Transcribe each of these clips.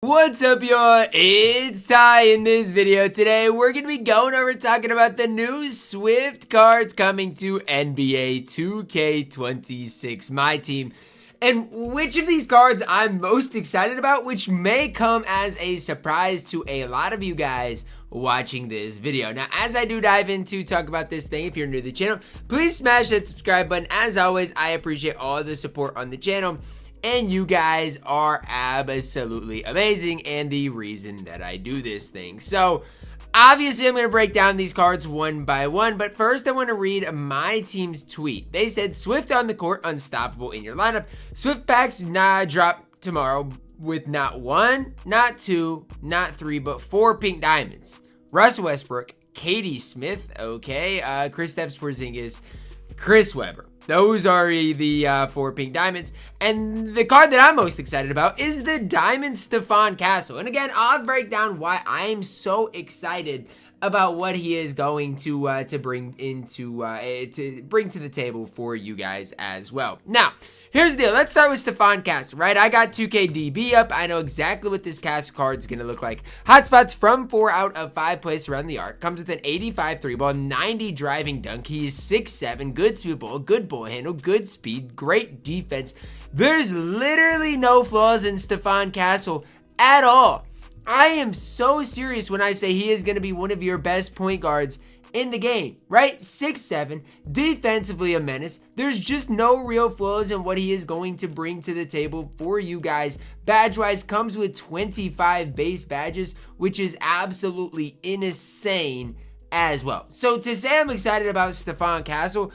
What's up, y'all? It's Ty. In this video today, we're going to be going over talking about the new Swift cards coming to NBA 2K26 MyTEAM, and which of these cards I'm most excited about, which may come as a surprise to a lot of you guys watching this video. Now, as I do dive into talk about this thing, if you're new to the channel, please smash that subscribe button. As always, I appreciate all the support on the channel, and you guys are absolutely amazing and the reason that I do this thing. So obviously I'm going to break down these cards one by one, but first I want to read my team's tweet. They said, Swift on the court, unstoppable in your lineup. Swift packs drop tomorrow with not one, not two, not three, but 4 pink diamonds. Russell Westbrook, Katie Smith, Kristaps Porzingis, Chris Webber. Those are the 4 pink diamonds. And the card that I'm most excited about is the Diamond Stpehon Castle. And again, I'll break down why I am so excited about what he is going to bring to the table for you guys as well. Now, here's the deal. Let's start with Stpehon Castle, right? I got 2KDB up. I know exactly what this Castle card is going to look like. Hotspots from 4 out of 5 places around the arc. Comes with an 85 3 ball, 90 driving dunk. He's 6'7", good sweep ball, good ball handle, good speed, great defense. There's literally no flaws in Stpehon Castle at all. I am so serious when I say he is going to be one of your best point guards in the game, right? 6'7", defensively a menace. There's just no real flaws in what he is going to bring to the table for you guys. Badge-wise, comes with 25 base badges, which is absolutely insane as well. So to say I'm excited about Stpehon Castle,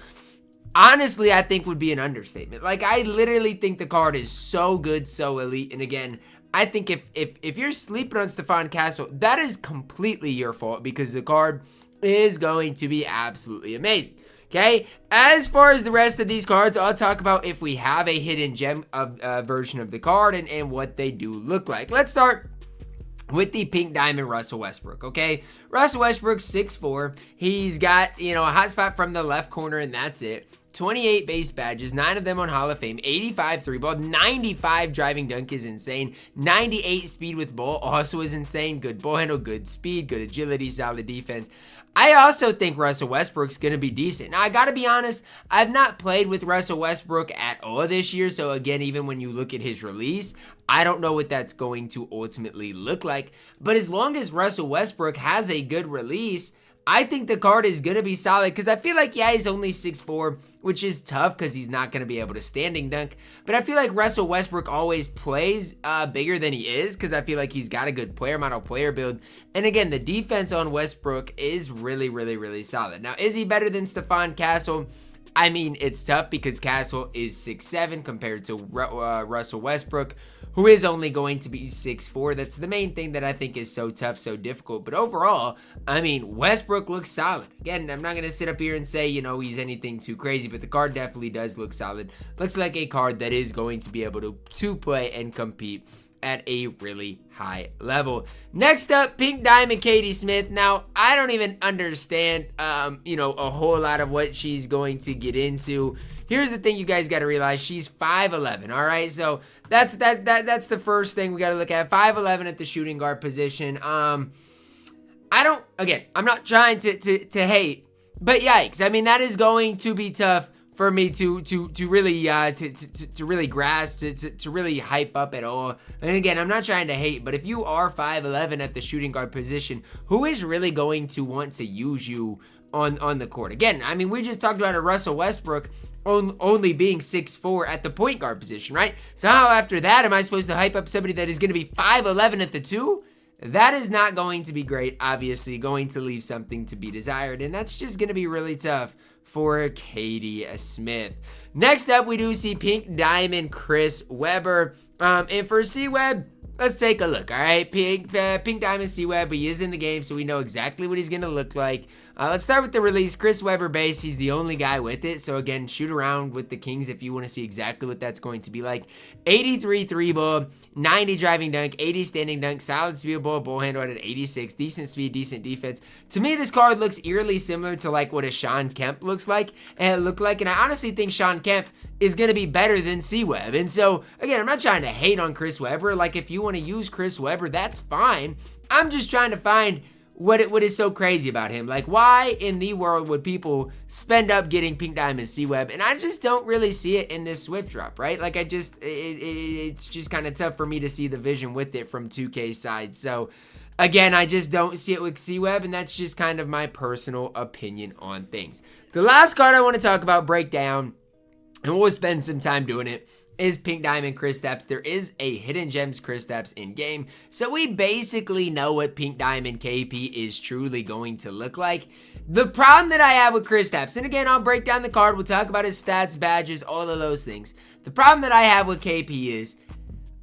honestly, I think would be an understatement. Like, I literally think the card is so good, so elite. And again, I think if you're sleeping on Stpehon Castle, that is completely your fault, because the card is going to be absolutely amazing. Okay, as far as the rest of these cards, I'll talk about if we have a hidden gem version of the card and what they do look like. Let's start with the pink diamond Russell Westbrook, okay? Russell Westbrook, 6'4". He's got, a hot spot from the left corner, and that's it. 28 base badges, 9 of them on Hall of Fame, 85 3 ball, 95 driving dunk is insane, 98 speed with ball also is insane, good ball handle, good speed, good agility, solid defense. I also think Russell Westbrook's going to be decent. Now, I got to be honest, I've not played with Russell Westbrook at all this year, so again, even when you look at his release, I don't know what that's going to ultimately look like, but as long as Russell Westbrook has a good release, I think the card is going to be solid, because I feel like, yeah, he's only 6'4", which is tough because he's not going to be able to standing dunk. But I feel like Russell Westbrook always plays bigger than he is, because I feel like he's got a good player model, player build. And again, the defense on Westbrook is really, really, really solid. Now, is he better than Stpehon Castle? I mean, it's tough because Castle is 6'7" compared to Russell Westbrook, who is only going to be 6'4". That's the main thing that I think is so tough, so difficult. But overall, I mean, Westbrook looks solid. Again, I'm not going to sit up here and say, he's anything too crazy, but the card definitely does look solid. Looks like a card that is going to be able to play and compete at a really high level. Next up, pink diamond Katie Smith. Now, I don't even understand, a whole lot of what she's going to get into. Here's the thing you guys got to realize. She's 5'11", all right? So that's the first thing we got to look at. 5'11" at the shooting guard position. I'm not trying to hate, but yikes. I mean, that is going to be tough for me to really grasp, to really hype up at all. And again, I'm not trying to hate, but if you are 5'11" at the shooting guard position, who is really going to want to use you on the court? Again, I mean, we just talked about a Russell Westbrook only being 6'4" at the point guard position, right? So how after that am I supposed to hype up somebody that is going to be 5'11" at the 2? That is not going to be great, obviously, going to leave something to be desired, and that's just going to be really tough for Katie Smith. Next up, we do see pink diamond Chris Webber, and for C-Web, let's take a look, all right? Pink diamond C-Web, he is in the game, so we know exactly what he's going to look like. Let's start with the release. Chris Webber base, he's the only guy with it, so again, shoot around with the Kings if you want to see exactly what that's going to be like. 83 3 ball, 90 driving dunk, 80 standing dunk, solid speed ball handle at an 86, decent speed, decent defense. To me, this card looks eerily similar to like what a Shawn Kemp looks like, and I honestly think Shawn Kemp is going to be better than C-Web. And so, again, I'm not trying to hate on Chris Webber. Like, if you want to use Chris Webber, that's fine. I'm just trying to find what is so crazy about him. Like, why in the world would people spend up getting Pink Diamond C-Web? And I just don't really see it in this Swift drop, right? Like, it's just kind of tough for me to see the vision with it from 2K's side. So, again, I just don't see it with C-Web, and that's just kind of my personal opinion on things. The last card I want to talk about, break down, and we'll spend some time doing it, is Pink Diamond Kristaps. There is a Hidden Gems Kristaps in game, so we basically know what Pink Diamond KP is truly going to look like. The problem that I have with Kristaps, and again, I'll break down the card, we'll talk about his stats, badges, all of those things. The problem that I have with KP is,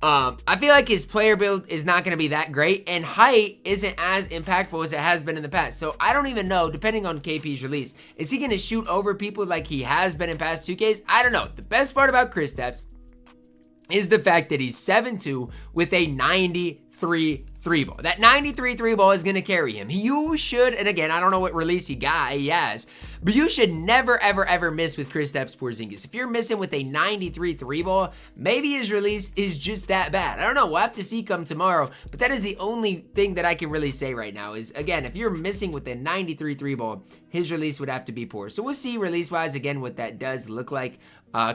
I feel like his player build is not going to be that great, and height isn't as impactful as it has been in the past. So I don't even know, depending on KP's release, is he going to shoot over people like he has been in past 2Ks? I don't know. The best part about Kristaps is the fact that he's 7'2" with a 93 3 ball. That 93 3 ball is going to carry him. You should, and again, I don't know what release he has, but you should never, ever, ever miss with Kristaps Porzingis. If you're missing with a 93 3 ball, maybe his release is just that bad. I don't know. We'll have to see come tomorrow, but that is the only thing that I can really say right now is, again, if you're missing with a 93 3 ball, his release would have to be poor. So we'll see release-wise, again, what that does look like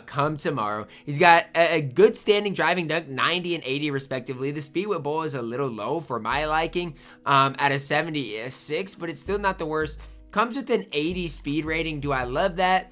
come tomorrow. He's got a good standing driving dunk, 90 and 80 respectively. The speed with ball is a little low for my liking at a 76, but it's still not the worst. Comes with an 80 speed rating. Do I love that?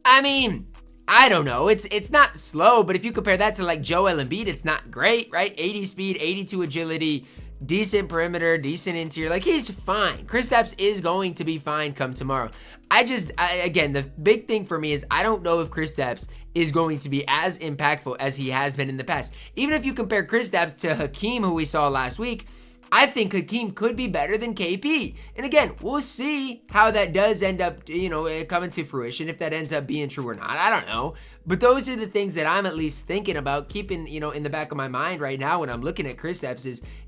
I mean, I don't know. It's not slow, but if you compare that to like Joel Embiid, it's not great, right? 80 speed, 82 agility, decent perimeter, decent interior. Like, he's fine. Kristaps is going to be fine come tomorrow. Again, the big thing for me is I don't know if Kristaps is going to be as impactful as he has been in the past. Even if you compare Kristaps to Hakeem, who we saw last week, I think Hakeem could be better than KP. And again, we'll see how that does end up, coming to fruition, if that ends up being true or not. I don't know. But those are the things that I'm at least thinking about, keeping, in the back of my mind right now when I'm looking at Kristaps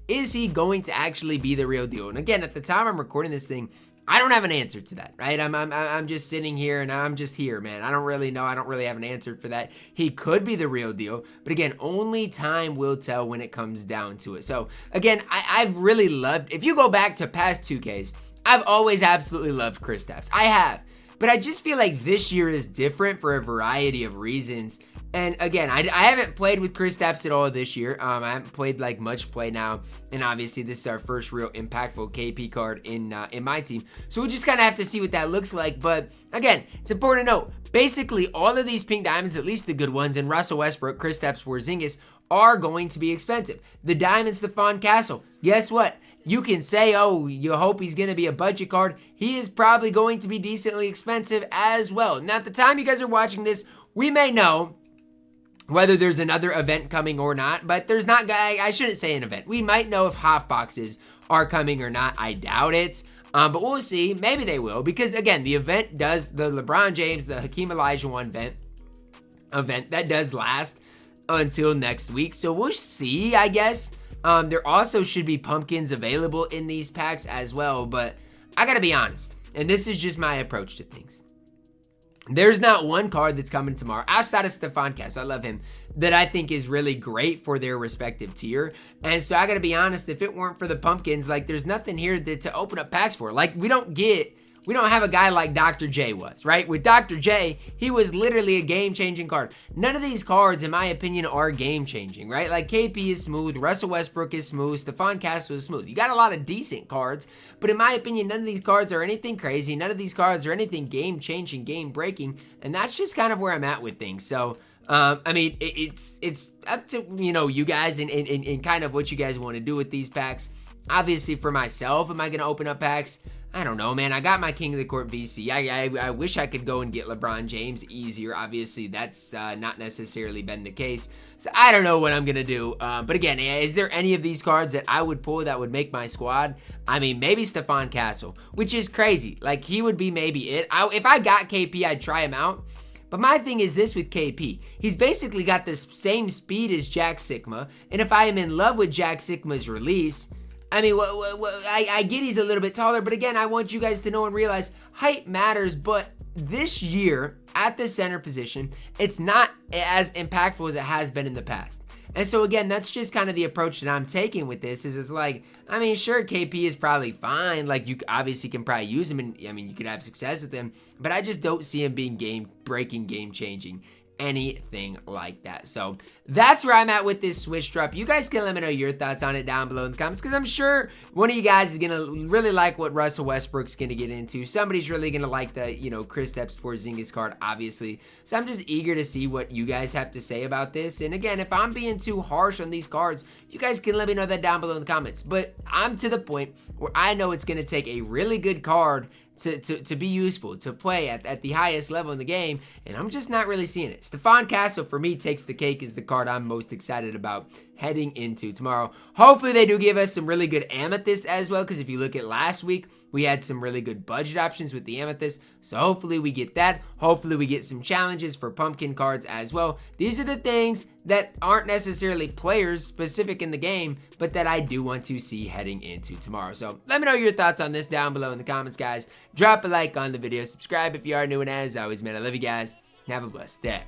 is he going to actually be the real deal? And again, at the time I'm recording this thing, I don't have an answer to that, right? I'm just sitting here and I'm just here, man. I don't really know. I don't really have an answer for that. He could be the real deal, but again, only time will tell when it comes down to it. So again, I've really loved, if you go back to past 2Ks, I've always absolutely loved Kristaps. I have, but I just feel like this year is different for a variety of reasons. And again, I haven't played with Kristaps at all this year. I haven't played like much play now, and obviously this is our first real impactful KP card in my team. So we just kind of have to see what that looks like. But again, it's important to note, basically all of these pink diamonds, at least the good ones, and Russell Westbrook, Kristaps Porzingis, are going to be expensive. The diamond Stpehon Castle, guess what? You can say, oh, you hope he's going to be a budget card. He is probably going to be decently expensive as well. Now, at the time you guys are watching this, we may know whether there's another event coming or not, but there's not, I shouldn't say an event. We might know if half boxes are coming or not. I doubt it, but we'll see. Maybe they will, because again, the event does, the LeBron James, the Hakeem Olajuwon event that does last until next week. So we'll see, I guess. There also should be pumpkins available in these packs as well, but I gotta be honest, and this is just my approach to things. There's not one card that's coming tomorrow, outside of Stpehon Castle, I love him, that I think is really great for their respective tier. And so I gotta be honest, if it weren't for the pumpkins, like, there's nothing here to open up packs for. Like, we don't have a guy like Dr. J was, right? With Dr. J, he was literally a game-changing card. None of these cards, in my opinion, are game-changing, right? Like, KP is smooth, Russell Westbrook is smooth, Stpehon Castle is smooth. You got a lot of decent cards, but in my opinion, none of these cards are anything crazy. None of these cards are anything game-changing, game-breaking, and that's just kind of where I'm at with things. So, I mean, it's up to, you guys and kind of what you guys want to do with these packs. Obviously, for myself, am I going to open up packs? I don't know, man. I got my King of the Court VC. I wish I could go and get LeBron James easier. Obviously, that's not necessarily been the case. So I don't know what I'm going to do. But again, is there any of these cards that I would pull that would make my squad? I mean, maybe Stpehon Castle, which is crazy. Like, he would be maybe it. If I got KP, I'd try him out. But my thing is this with KP. He's basically got the same speed as Jack Sigma. And if I am in love with Jack Sigma's release, I mean, I get he's a little bit taller, but again, I want you guys to know and realize height matters, but this year at the center position, it's not as impactful as it has been in the past. And so again, that's just kind of the approach that I'm taking with this. Is it's like, I mean, sure, KP is probably fine. Like, you obviously can probably use him, and I mean, you could have success with him, but I just don't see him being game-breaking, game-changing, anything like that. So that's where I'm at with this switch drop. You guys can let me know your thoughts on it down below in the comments, because I'm sure one of you guys is gonna really like what Russell Westbrook's gonna get into. Somebody's really gonna like the, you know, Kristaps Porzingis card, obviously. So I'm just eager to see what you guys have to say about this. And again, if I'm being too harsh on these cards, you guys can let me know that down below in the comments. But I'm to the point where I know it's gonna take a really good card to be useful, to play at the highest level in the game, and I'm just not really seeing it. Stpehon Castle, for me, takes the cake as the card I'm most excited about heading into tomorrow. Hopefully they do give us some really good amethyst as well, because if you look at last week, we had some really good budget options with the amethyst, so hopefully we get that. Hopefully we get some challenges for pumpkin cards as well. These are the things that aren't necessarily players specific in the game, but that I do want to see heading into tomorrow. So let me know your thoughts on this down below in the comments, guys. Drop a like on the video, subscribe if you are new, and as always, man, I love you guys, and have a blessed day.